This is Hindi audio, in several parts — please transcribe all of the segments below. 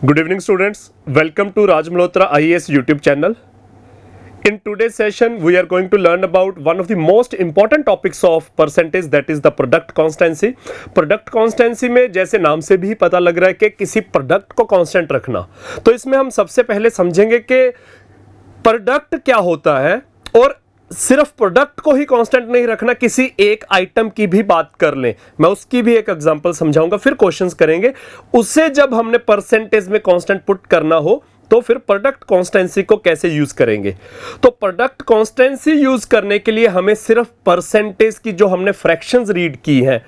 Good evening students, welcome to Raj Malhotra IAS YouTube channel. In today's session we are going to learn about one of the most important topics of percentage, that is the product constancy. Product constancy में जैसे नाम से भी पता लग रहा है कि किसी प्रोडक्ट को कांस्टेंट रखना, तो इसमें हम सबसे पहले समझेंगे कि प्रोडक्ट क्या होता है और सिर्फ प्रोडक्ट को ही कांस्टेंट नहीं रखना, किसी एक आइटम की भी बात कर लें, मैं उसकी भी एक एग्जांपल समझाऊंगा, फिर क्वेश्चंस करेंगे। उसे जब हमने परसेंटेज में कांस्टेंट पुट करना हो तो फिर प्रोडक्ट कांस्टेंसी को कैसे यूज करेंगे। तो प्रोडक्ट कांस्टेंसी यूज करने के लिए हमें सिर्फ परसेंटेज की जो हमने फ्रैक्शंस रीड की हैं,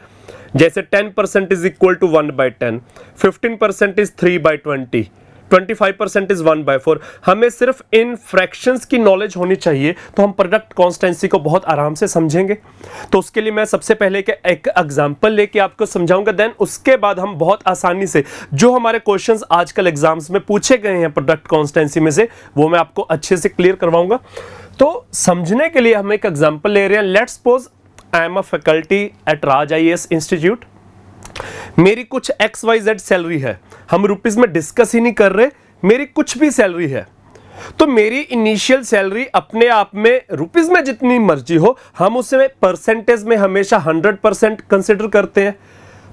जैसे 10% is equal to 1/10, 15% is 3/20, 25% is 1/4, हमें सिर्फ इन फ्रैक्शंस की नॉलेज होनी चाहिए तो हम प्रोडक्ट कांस्टेंसी को बहुत आराम से समझेंगे। तो उसके लिए मैं सबसे पहले एक एग्जांपल लेके आपको समझाऊंगा, देन उसके बाद हम बहुत आसानी से जो हमारे क्वेश्चंस आजकल एग्जाम्स में पूछे गए हैं प्रोडक्ट कांस्टेंसी में से, वो मैं आपको अच्छे से क्लियर करवाऊंगा। तो समझने के लिए हम एक एग्जाम्पल ले रहे हैं। Let's suppose I am a faculty at Raj IAS institute, मेरी कुछ XYZ सैलरी है, हम रुपीस में डिस्कस ही नहीं कर रहे, मेरी कुछ भी सैलरी है, तो मेरी इनिशियल सैलरी अपने आप में रुपीस में जितनी मर्जी हो, हम उसे परसेंटेज में हमेशा 100% कंसिडर करते हैं।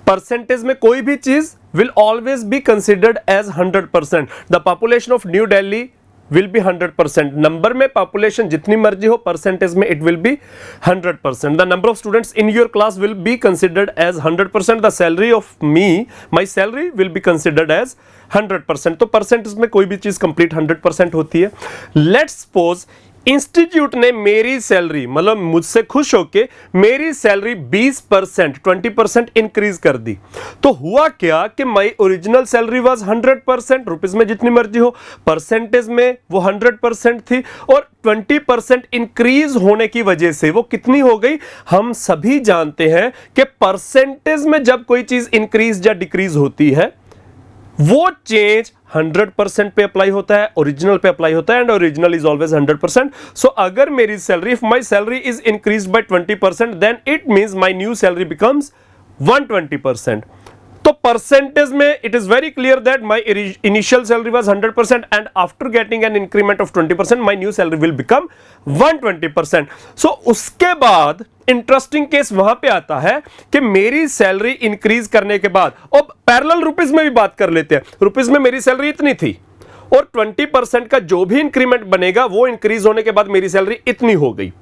परसेंटेज में कोई भी चीज will always be considered as 100%। The population of New Delhi will be 100%. Number में पॉपुलेशन जितनी मर्जी हो, परसेंटेज में it will be 100%. The number of students in your class will be considered as 100%. The salary of me, my salary will be considered as 100%. तो परसेंटेज में कोई भी चीज कंप्लीट 100% होती है। लेट्स सपोज इंस्टीट्यूट ने मेरी सैलरी, मतलब मुझसे खुश होके मेरी सैलरी 20%, 20% इंक्रीज कर दी। तो हुआ क्या कि my original salary was 100%, rupees में जितनी मर्जी हो, परसेंटेज में वो 100% थी, और 20% इंक्रीज होने की वजह से वो कितनी हो गई। हम सभी जानते हैं कि परसेंटेज में जब कोई चीज इंक्रीज या डिक्रीज होती है, वो चेंज 100% पे अप्लाई होता है, ओरिजिनल पे अप्लाई होता है, and original is always 100%। So अगर मेरी salary, if my salary is increase by 20%, then it means my new salary becomes 120%। तो परसेंटेज में it is very clear that my initial salary was 100% and after getting an increment of 20% my new salary will become 120%। So उसके बाद इंटरेस्टिंग केस वहां पे आता है कि मेरी सैलरी इंक्रीज करने के बाद, और पैरेलल रुपीस में भी बात कर लेते हैं, रुपीस में मेरी सैलरी इतनी थी और 20% का जो भी इंक्रीमेंट बनेगा वो इंक्रीज होने के बाद मेरी सैलरी इतनी हो गई।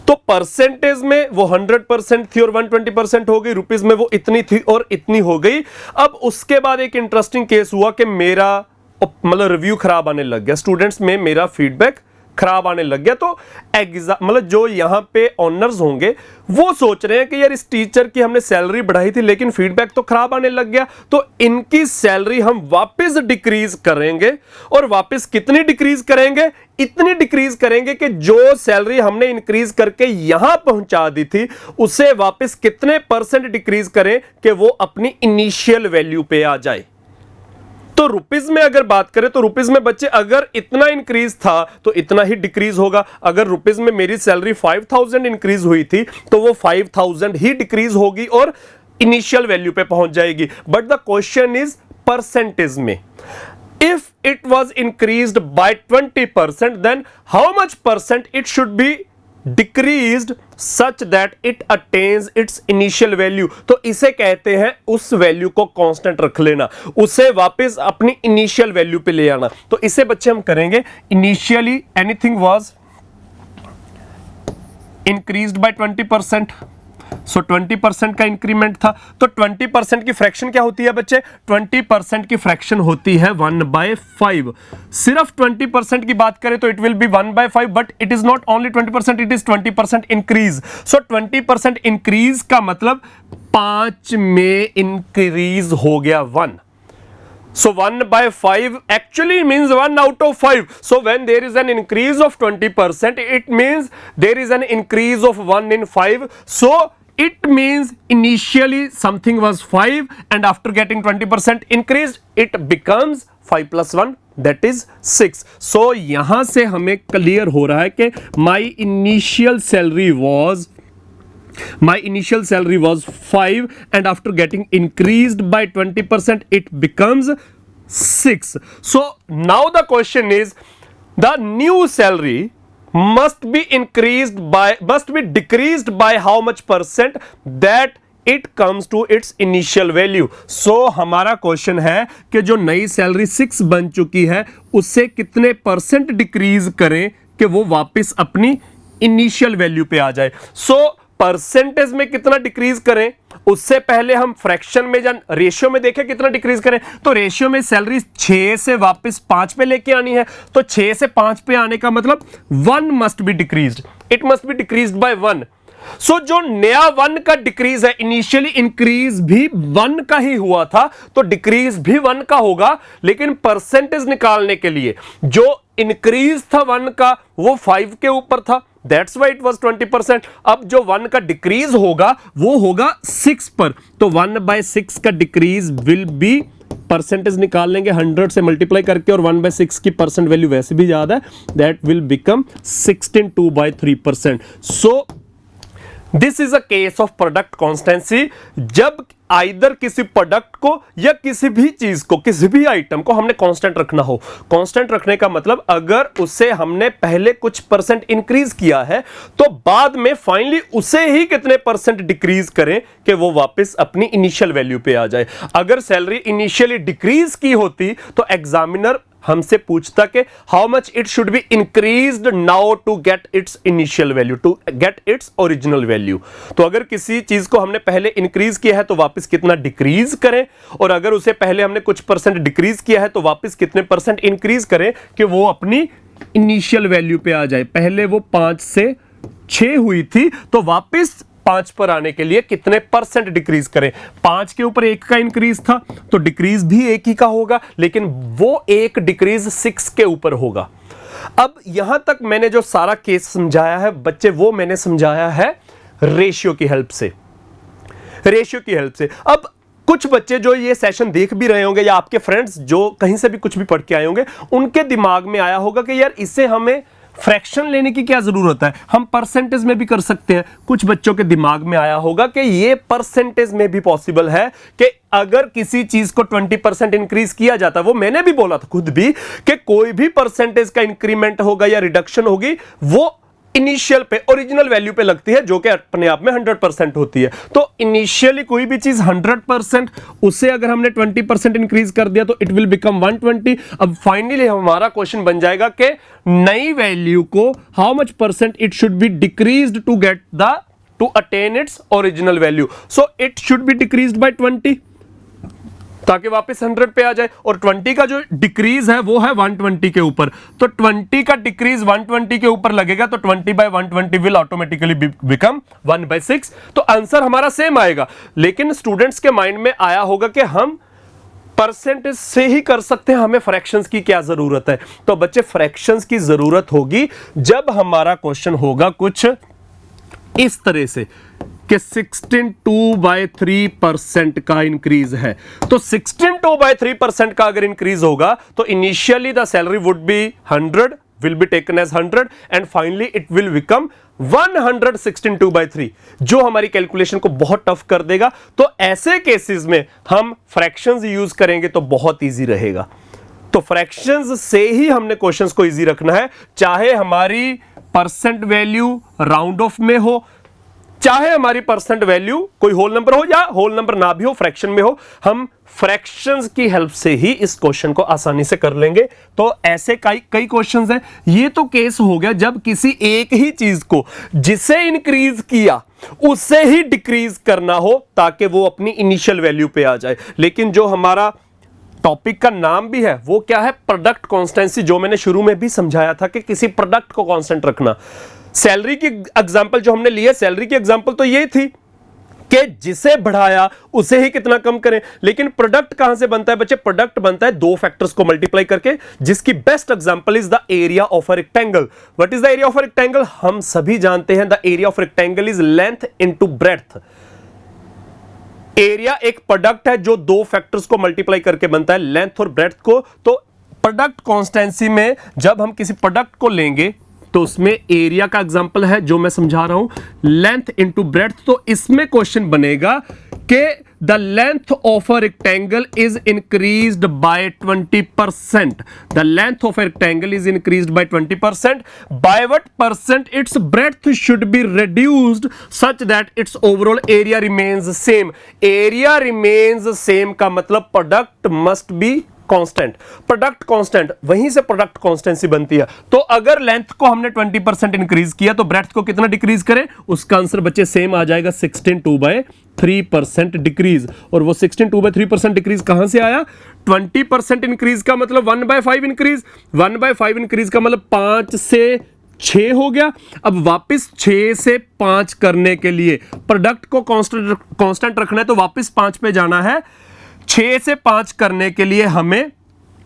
तो परसेंटेज में वो 100% थी और 120% हो गई, रुपीस में वो इतनी थी और इतनी हो गई। अब उसके बाद एक इंटरेस्टिंग केस हुआ कि मेरा मतलब रिव्यू खराब आने लग गया, स्टूडेंट्स में मेरा फीडबैक खराब आने लग गया। तो मतलब जो यहां पे ऑनर्स होंगे वो सोच रहे हैं कि यार इस टीचर की हमने सैलरी बढ़ाई थी लेकिन फीडबैक तो खराब आने लग गया, तो इनकी सैलरी हम वापस डिक्रीज करेंगे। और वापस कितनी डिक्रीज करेंगे? इतनी डिक्रीज करेंगे कि जो सैलरी हमने इंक्रीज करके यहां पहुंचा दी थी उसे वापस कितने परसेंट डिक्रीज करें कि वो अपनी इनिशियल वैल्यू पे आ जाए। तो रुपीस में अगर बात करें तो रुपीस में बच्चे अगर इतना इंक्रीज था तो इतना ही डिक्रीज होगा। अगर रुपीस में मेरी सैलरी 5000 इंक्रीज हुई थी तो वो 5000 ही डिक्रीज होगी और इनिशियल वैल्यू पे पहुंच जाएगी। But the question is percentage में, if it was increased by 20%, then how much percent it should be decreased such that it attains its initial value। तो इसे कहते हैं उस वैल्यू को कांस्टेंट रख लेना, उसे वापस अपनी इनिशियल वैल्यू पे ले आना। तो इसे बच्चे हम करेंगे, initially anything was increased by 20%, सो 20% का इंक्रीमेंट था। तो 20% की फ्रैक्शन क्या होती है बच्चे? 20% की फ्रैक्शन होती है 1/5। सिर्फ 20% की बात करें तो it will B 1/5, but it is not only 20%, it is 20% increase. So 20% increase का मतलब 5 में इंक्रीज हो गया 1। So 1/5 actually means 1 out of 5. So when there is an increase of 20%, it means there is an increase of 1 in 5. So it means initially something was 5 and after getting 20% increased, it becomes 5 plus 1, that is 6. So यहाँ से हमें clear हो रहा है कि my initial salary was My initial salary was 5 and after getting increased by 20% it becomes 6. So now the question is, the new salary must be decreased by how much percent that it comes to its initial value. So हमारा क्वेश्चन है कि जो नई सैलरी 6 बन चुकी है उससे कितने परसेंट डिक्रीज करें कि वो वापस अपनी इनिशियल वैल्यू पे आ जाए. सो परसेंटेज में कितना डिक्रीज करें, उससे पहले हम फ्रैक्शन में या रेशियो में देखें कितना डिक्रीज करें. तो रेशियो में सैलरी 6 से वापस 5 पे लेके आनी है, तो 6 से 5 पे आने का मतलब 1 must be decreased, it must be decreased bye 1. सो जो नया 1 का डिक्रीज है, इनिशियली इंक्रीज भी 1 का ही हुआ था तो डिक्रीज भी 1 का होगा, लेकिन परसेंटेज निकालने के लिए जो इंक्रीज था 1 का वो 5 के ऊपर था, दैट्स व्हाई इट वाज 20%. अब जो 1 का डिक्रीज होगा वो होगा 6 पर, तो 1/6 का डिक्रीज विल बी, परसेंटेज निकाल लेंगे 100 से मल्टीप्लाई करके, और 1/6 की परसेंट वैल्यू वैसे भी ज्यादा है, that will become 16.2/3%. So this is a case of product constituency. जब आइदर किसी प्रोडक्ट को या किसी भी चीज को, किसी भी आइटम को हमने कांस्टेंट रखना हो. कांस्टेंट रखने का मतलब अगर उसे हमने पहले कुछ परसेंट इंक्रीज किया है तो बाद में फाइनली उसे ही कितने परसेंट डिक्रीज करें कि वो वापस अपनी इनिशियल वैल्यू पे आ जाए. अगर सैलरी इनिशियली डिक्रीज की होती तो एग्जामिनर हमसे पूछता कि how much it should be increased now to get its initial value, to get its original value. तो अगर किसी चीज को हमने पहले इंक्रीज किया है तो वापस कितना डिक्रीज करें, और अगर उसे पहले हमने कुछ परसेंट डिक्रीज किया है तो वापस कितने परसेंट इंक्रीज करें कि वो अपनी इनिशियल वैल्यू पे आ जाए. पहले वो 5 से 6 हुई थी तो वापस 5 पर आने के लिए कितने परसेंट डिक्रीज करें. 5 के ऊपर 1 का इंक्रीज था तो डिक्रीज भी 1 ही का होगा, लेकिन वो एक डिक्रीज 6 के ऊपर होगा. अब यहां तक मैंने जो सारा केस समझाया है बच्चे, वो मैंने समझाया है रेशियो की हेल्प से. रेशियो की हेल्प से. अब कुछ बच्चे जो ये सेशन देख भी रहे होंगे या आपके फ्रेंड्स जो कहीं से भी कुछ भी पढ़ के आए होंगे, उनके दिमाग में आया होगा कि यार इससे हमें फ्रैक्शन लेने की क्या जरूरत है, हम परसेंटेज में भी कर सकते हैं. कुछ बच्चों के दिमाग में आया होगा कि ये परसेंटेज में भी पॉसिबल है कि अगर किसी चीज को 20% इंक्रीज किया जाता है, वो मैंने भी बोला था खुद भी कि कोई भी परसेंटेज का इंक्रीमेंट होगा या रिडक्शन होगी वो इनिशियल पे, ओरिजिनल वैल्यू पे लगती है, जो कि अपने आप में 100% होती है. तो इनिशियली कोई भी चीज 100%, उसे अगर हमने 20% इंक्रीज कर दिया तो इट विल बिकम 120. अब फाइनली हमारा क्वेश्चन बन जाएगा कि नई वैल्यू को how much percent it should be decreased to get the, to attain its original value. So it should be decreased by 20 ताकि वापस 100 पे आ जाए, और 20 का जो डिक्रीज है वो है 120 के ऊपर. तो 20 का डिक्रीज 120 के ऊपर लगेगा तो 20/120 विल ऑटोमेटिकली बिकम 1/6. तो आंसर हमारा सेम आएगा. लेकिन स्टूडेंट्स के माइंड में आया होगा कि हम परसेंटेज से ही कर सकते हैं, हमें फ्रैक्शंस की क्या जरूरत है. तो बच्चे फ्रैक्शंस की जरूरत होगी जब हमारा क्वेश्चन होगा कुछ इस तरह से कि 16.2/3% का इंक्रीज है. तो 16.2/3% का अगर इंक्रीज होगा तो initially the salary would be 100, will be taken as 100 and finally it will become 116.2/3, जो हमारी कैलकुलेशन को बहुत टफ कर देगा. तो ऐसे केसेस में हम फ्रैक्शंस यूज करेंगे तो बहुत इजी रहेगा. तो फ्रैक्शंस से ही हमने क्वेश्चंस को इजी रखना है, चाहे हमारी परसेंट वैल्यू राउंड ऑफ में हो, चाहे हमारी परसेंट वैल्यू कोई होल नंबर हो या होल नंबर ना भी हो, फ्रैक्शन में हो, हम फ्रैक्शंस की हेल्प से ही इस क्वेश्चन को आसानी से कर लेंगे. तो ऐसे कई क्वेश्चंस हैं. ये तो केस हो गया जब किसी एक ही चीज को जिसे इंक्रीज किया उससे ही डिक्रीज करना हो ताकि वो अपनी इनिशियल वैल्यू पे आ जाए. लेकिन जो हमारा टॉपिक का नाम भी है वो क्या है, प्रोडक्ट कॉन्स्टेंसी, जो मैंने शुरू में भी समझाया था कि किसी प्रोडक्ट को कांस्टेंट रखना. सैलरी की एग्जांपल जो हमने लिए, सैलरी की एग्जांपल तो ये थी कि जिसे बढ़ाया उसे ही कितना कम करें. लेकिन प्रोडक्ट कहां से बनता है बच्चे, प्रोडक्ट बनता है दो फैक्टर्स को मल्टीप्लाई करके, जिसकी best example is the area of a rectangle. What is the area of a rectangle, हम सभी जानते हैं the area of rectangle is length into breadth. Area एक प्रोडक्ट है जो दो फैक्टर्स को मल्टीप्लाई करके बनता है, लेंथ और ब्रेड्थ को. तो प्रोडक्ट कॉन्स्टेंसी में जब हम किसी प्रोडक्ट को लेंगे तो उसमें एरिया का एग्जांपल है जो मैं समझा रहा हूं, लेंथ इनटू ब्रेड्थ. तो इसमें क्वेश्चन बनेगा कि the length of a rectangle is increased by 20%. The length of a rectangle is increased by 20%. Bye what percent it's breadth should be reduced such that its overall area remains same. area remains same का मतलब product must be constant. Product constant, वहीं से प्रोडक्ट कांस्टेंसी बनती है. तो अगर लेंथ को हमने 20% इंक्रीज किया तो ब्रेड्थ को कितना डिक्रीज करें? उसका आंसर बच्चे सेम आ जाएगा, 16/3% डिक्रीज. और वो 16/3% डिक्रीज कहां से आया? 20% इंक्रीज का मतलब 1/5 इंक्रीज. 1/5 इंक्रीज का मतलब 5 से 6 हो गया. अब वापस 6 से 5 करने के लिए प्रोडक्ट को कांस्टेंट रखना है तो वापस 5 पे जाना है. 6 से 5 करने के लिए हमें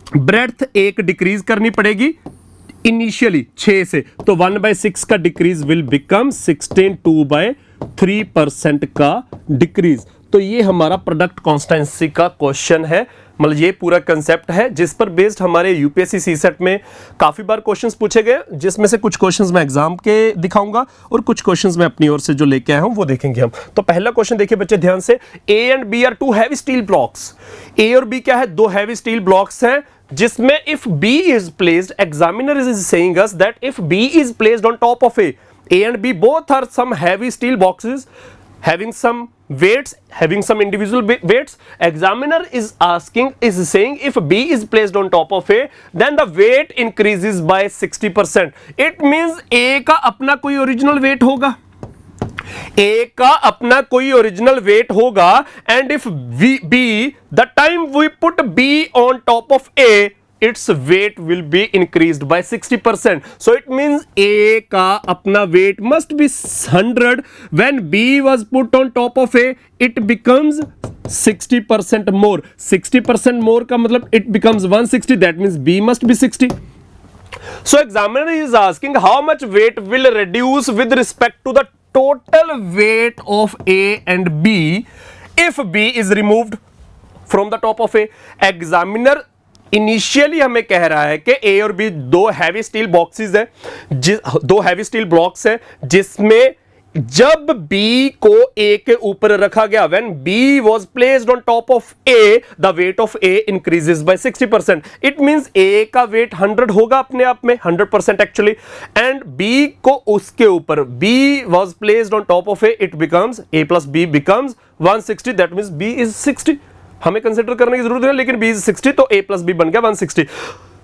ब्रेड्थ एक डिक्रीज करनी पड़ेगी इनिशियली 6 से, तो 1/6 का डिक्रीज विल बिकम 16/3% का डिक्रीज. तो ये हमारा प्रोडक्ट कांस्टेंसी का क्वेश्चन है. मतलब ये पूरा कंसेप्ट है जिस पर बेस्ड हमारे यूपीएससी सीसेट में काफी बार क्वेश्चंस पूछे गए, जिसमें से कुछ क्वेश्चंस मैं एग्जाम के दिखाऊंगा और कुछ क्वेश्चंस मैं अपनी ओर से जो लेके आया हूं वो देखेंगे हम. तो पहला क्वेश्चन देखिए बच्चे ध्यान से. A and B are two heavy steel blocks. A और बी क्या है? दो हैवी स्टील ब्लॉक्स हैं जिसमें if B is placed, examiner is saying us that if B is placed on top of A and B both are some heavy steel boxes having some weights, having some individual weights. Examiner is saying if B is placed on top of A then the weight increases by 60%. It means A का अपना कोई ओरिजिनल वेट होगा, A का अपना कोई ओरिजिनल वेट होगा, and if B, the time we put B on top of A, its weight will be increased by 60%. So it means A का अपना weight must be 100. When B was put on top of A, it becomes 60% more. 60% more का मतलब it becomes 160. That means B must be 60. So examiner is asking how much weight will reduce with respect to the total weight of A and B if B is removed from the top of A. Examiner initially हमें कह रहा है कि ए और बी दो हैवी स्टील बॉक्सेस हैं, दो हैवी स्टील ब्लॉक्स हैं जिसमें जब बी को ए के ऊपर रखा गया, when B was placed on top of A, the weight of A increases by 60%. It means A का वेट 100 होगा अपने आप में, 100% एक्चुअली, एंड बी को उसके ऊपर, B was placed on top of A, it becomes A plus B becomes 160. That means B is 60. हमें कंसीडर करने की जरूरत है, लेकिन b इज 60 तो a प्लस बी बन गया 160.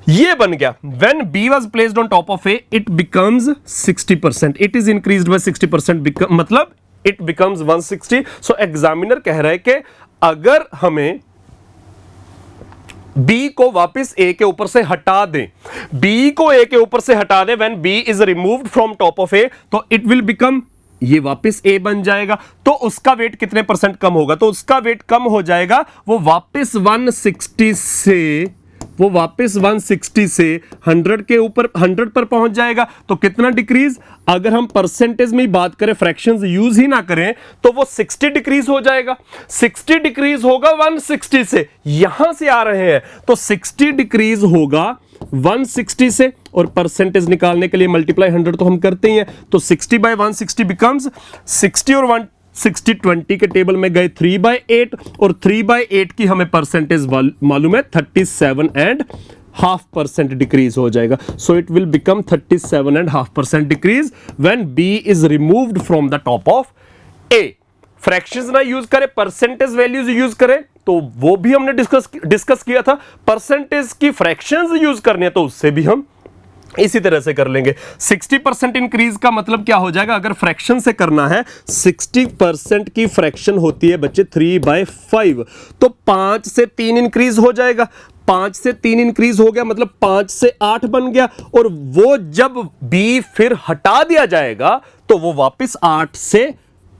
ये बन गया. When b was placed on top of a, it becomes 60%. It is increased by 60%. मतलब it becomes 160. So examiner कह रहा है कि अगर हमें b को वापस a के ऊपर से हटा दें, b को a के ऊपर से हटा दें, when b is removed from top of a, तो it will become, ये वापस A बन जाएगा. तो उसका वेट कितने परसेंट कम होगा? तो उसका वेट कम हो जाएगा, वो वापस 160 से 100 के ऊपर 100 पर पहुंच जाएगा. तो कितना डिक्रीज? अगर हम परसेंटेज में ही बात करें, फ्रैक्शंस यूज ही ना करें, तो वो 60 डिक्रीज हो जाएगा. 60 डिक्रीज होगा 160 से, यहां से आ रहे हैं तो 60 डिक्रीज होगा 160 से, और परसेंटेज निकालने के लिए मल्टीप्लाई 100 तो हम करते ही हैं. तो 60/160 बिकम्स 60 और 160 20 के टेबल में गए 3/8, और 3/8 की हमें परसेंटेज मालूम है 37.5% डिक्रीज हो जाएगा. So it will become 37.5% decrease when B is removed from the top of A. Fractions ना यूज करें, परसेंटेज वैल्यूज यूज करें, तो वो भी हमने डिस्कस किया था. परसेंटेज की फ्रैक्शंस यूज करनी है तो उससे भी हम इसी तरह से कर लेंगे. 60% इंक्रीज का मतलब क्या हो जाएगा? अगर फ्रैक्शन से करना है, 60% की फ्रैक्शन होती है बच्चे 3/5, तो 5 से 3 इंक्रीज हो जाएगा. 5 से 3 इंक्रीज हो गया मतलब 5 से 8 बन गया, और वो जब b फिर हटा दिया जाएगा तो वो वापस 8 से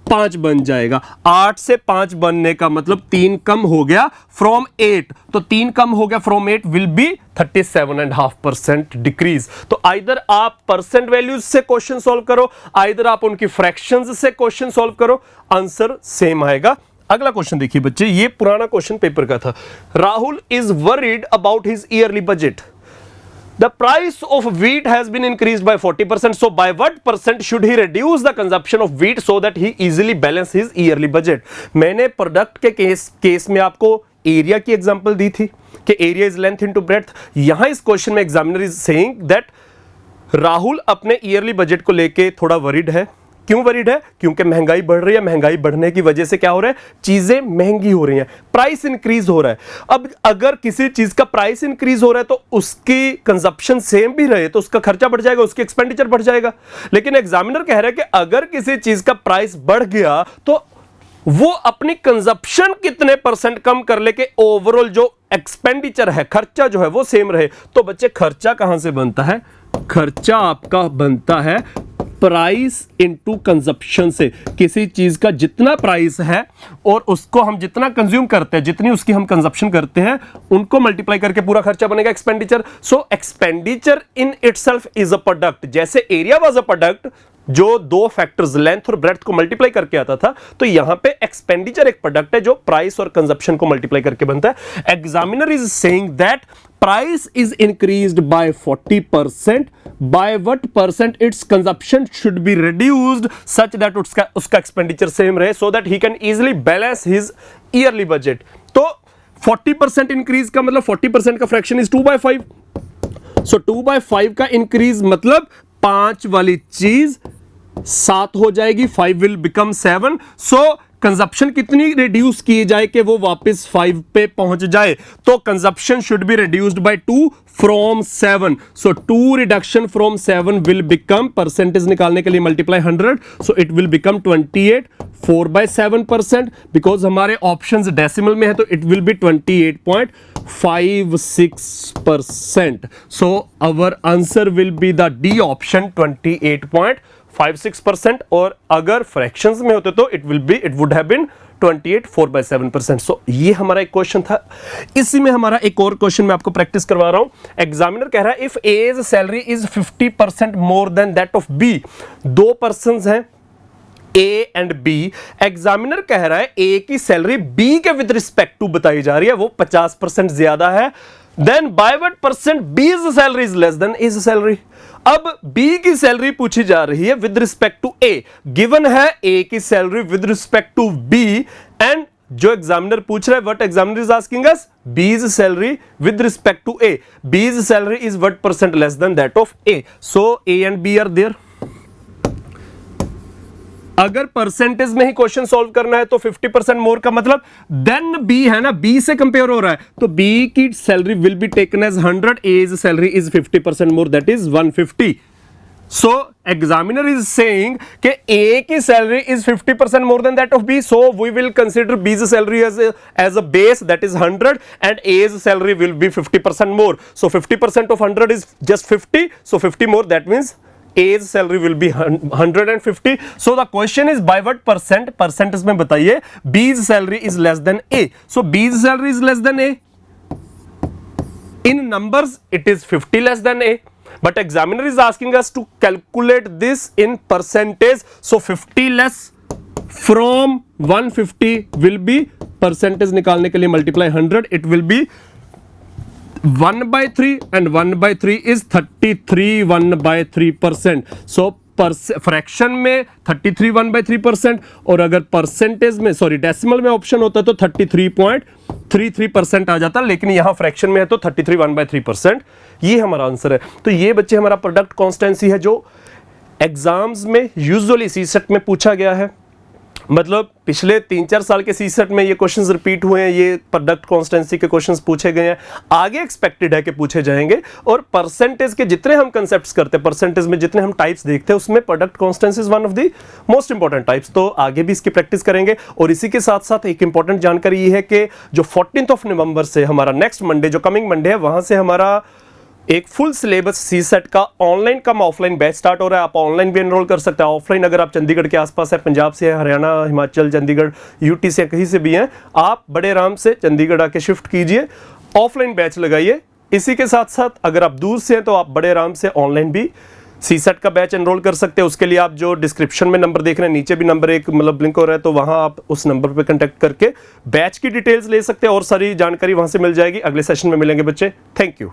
5 बन जाएगा. 8 से 5 बनने का मतलब 3 कम हो गया फ्रॉम 8, तो 3 कम हो गया फ्रॉम 8 विल बी 37.5% डिक्रीज. तो आइदर आप परसेंट वैल्यूज से क्वेश्चन सॉल्व करो, आइदर आप उनकी फ्रैक्शंस से क्वेश्चन सॉल्व करो, आंसर सेम आएगा. अगला क्वेश्चन देखिए बच्चे, ये पुराना क्वेश्चन पेपर का था. Rahul is worried about his yearly budget. The price of wheat has been increased by 40%. So by what percent should he reduce the consumption of wheat so that he easily balance his yearly budget? मैंने प्रोडक्ट के केस में आपको एरिया की एग्जांपल दी थी कि area is length into breadth. यहां इस क्वेश्चन में examiner is saying that Rahul अपने ईयरली बजट को लेके थोड़ा वरीड है. क्यों वरीड है? क्योंकि महंगाई बढ़ रही है. महंगाई बढ़ने की वजह से क्या हो रहा है? चीजें महंगी हो रही हैं, प्राइस इंक्रीज हो रहा है. अब अगर किसी चीज का प्राइस इंक्रीज हो रहा है तो उसकी कंजप्शन सेम भी रहे तो उसका खर्चा बढ़ जाएगा, उसकी एक्सपेंडिचर बढ़ जाएगा. लेकिन एग्जामिनर कह रहा है कि अगर किसी चीज का प्राइस बढ़ गया तो वो अपनी कंजप्शन कितने परसेंट कम कर ले के ओवरऑल जो एक्सपेंडिचर है, खर्चा जो है वो सेम रहे. तो बच्चे खर्चा कहां से बनता है? खर्चा आपका बनता है प्राइस इनटू कंजप्शन से. किसी चीज का जितना प्राइस है और उसको हम जितना कंज्यूम करते हैं, जितनी उसकी हम कंजप्शन करते हैं, उनको मल्टीप्लाई करके पूरा खर्चा बनेगा expenditure. So expenditure in itself is a product. जैसे एरिया वाज अ प्रोडक्ट जो दो फैक्टर्स लेंथ और ब्रेड्थ को मल्टीप्लाई करके आता था, तो यहां पे एक्सपेंडिचर एक प्रोडक्ट है जो प्राइस और कंजप्शन को मल्टीप्लाई करके बनता है. Examiner is saying that price is increased by 40%. by what percent its consumption should be reduced such that उसका एक्सपेंडिचर सेम रहे so that he can easily balance his yearly budget. तो 40% इंक्रीज का मतलब 40% का फ्रैक्शन इज 2/5. सो 2/5 का इंक्रीज मतलब 5 वाली चीज 7 हो जाएगी, 5 विल बिकम 7. सो कंजप्शन कितनी रिड्यूस की जाए कि वो वापस 5 पे पहुंच जाए? तो consumption should be reduced by 2 from 7. So 2 reduction from 7 will become, percentage निकालने के लिए multiply 100, so it will become 28. 4/7% because हमारे ऑप्शंस डेसिमल में है तो it will be 28.56%. So our answer will be the D option 28.56%. और अगर फ्रैक्शंस में होते तो इट वुड हैव बीन 28 4/7%. सो ये हमारा एक क्वेश्चन था. इसी में हमारा एक और क्वेश्चन मैं आपको प्रैक्टिस करवा रहा हूं. एग्जामिनर कह रहा है if A's salary is 50% more than that of B. दो पर्संस हैं ए एंड बी. एग्जामिनर कह रहा है ए की सैलरी बी के विद रिस्पेक्ट टू बताई जा रही है, वो 50% ज्यादा है. Then by what percent B's salary is less than A's salary. अब B की सैलरी पूछी जा रही है with respect to A. Given है A की salary with respect to B and जो एग्जामिनर पूछ रहा है what examiner is asking us B's salary with respect to A. B's salary is what percent less than that of A. So A and B are there. अगर परसेंटेज में ही क्वेश्चन सॉल्व करना है तो 50% मोर का मतलब देन बी है ना, बी से कंपेयर हो रहा है तो बी की salary will be taken as 100. A's salary is 50% more, that is 150. So examiner is saying कि ए की salary is 50% more than that of B. So we will consider B's salary as a base, that is 100 and A's salary will be 50% more. So 50% of 100 is just 50. So 50 more, that means A's salary will be 150. So the question is by what percent? Percentage में बताइए. B's salary is less than A. So B's salary is less than A. In numbers, it is 50 less than A. But examiner is asking us to calculate this in percentage. So 50 less from 150 will be, percentage निकालने के लिए multiply 100. It will be 1/3 and 1/3 is 33 1/3%. So fraction में 33 1/3% और अगर परसेंटेज में डेसिमल में ऑप्शन होता तो 33.33% आ जाता, लेकिन यहां फ्रैक्शन में है तो 33 1/3%. ये हमारा आंसर है. तो ये बच्चे हमारा प्रोडक्ट कॉन्स्टेंसी है जो एग्जाम्स में यूजुअली सीसेट में पूछा गया है. मतलब पिछले 3-4 साल के सीसेट में ये क्वेश्चंस रिपीट हुए हैं, ये प्रोडक्ट कॉन्स्टेंसी के क्वेश्चंस पूछे गए हैं, आगे एक्सपेक्टेड है कि पूछे जाएंगे. और परसेंटेज के जितने हम कंसेप्ट्स करते हैं, परसेंटेज में जितने हम टाइप्स देखते हैं, उसमें product constituency is one of the most important types. तो आगे भी इसकी प्रैक्टिस करेंगे. और इसी के साथ साथ एक इंपॉर्टेंट जानकारी ये है कि जो 14 नवंबर से हमारा नेक्स्ट मंडे, जो कमिंग मंडे है, वहां से हमारा एक फुल सिलेबस सीसेट का ऑनलाइन कम ऑफलाइन बैच स्टार्ट हो रहा है. आप ऑनलाइन भी एनरोल कर सकते हैं. ऑफलाइन अगर आप चंडीगढ़ के आसपास है, पंजाब से है, हरियाणा, हिमाचल, चंडीगढ़, यूटी से, कहीं से भी हैं, आप बड़े आराम से चंडीगढ़ आके शिफ्ट कीजिए, ऑफलाइन बैच लगाइए. इसी के साथ साथ अगर आप दूर से हैं तो आप बड़े आराम से ऑनलाइन भी सीसेट का बैच एनरोल कर सकते हैं. उसके लिए आप जो डिस्क्रिप्शन में नंबर देख रहे हैं, नीचे भी नंबर एक मतलब लिंक हो रहा है, तो वहां आप उस नंबर पे कांटेक्ट करके बैच की डिटेल्स ले सकते हैं और सारी जानकारी वहां से मिल जाएगी. अगले सेशन में मिलेंगे बच्चे. Thank you.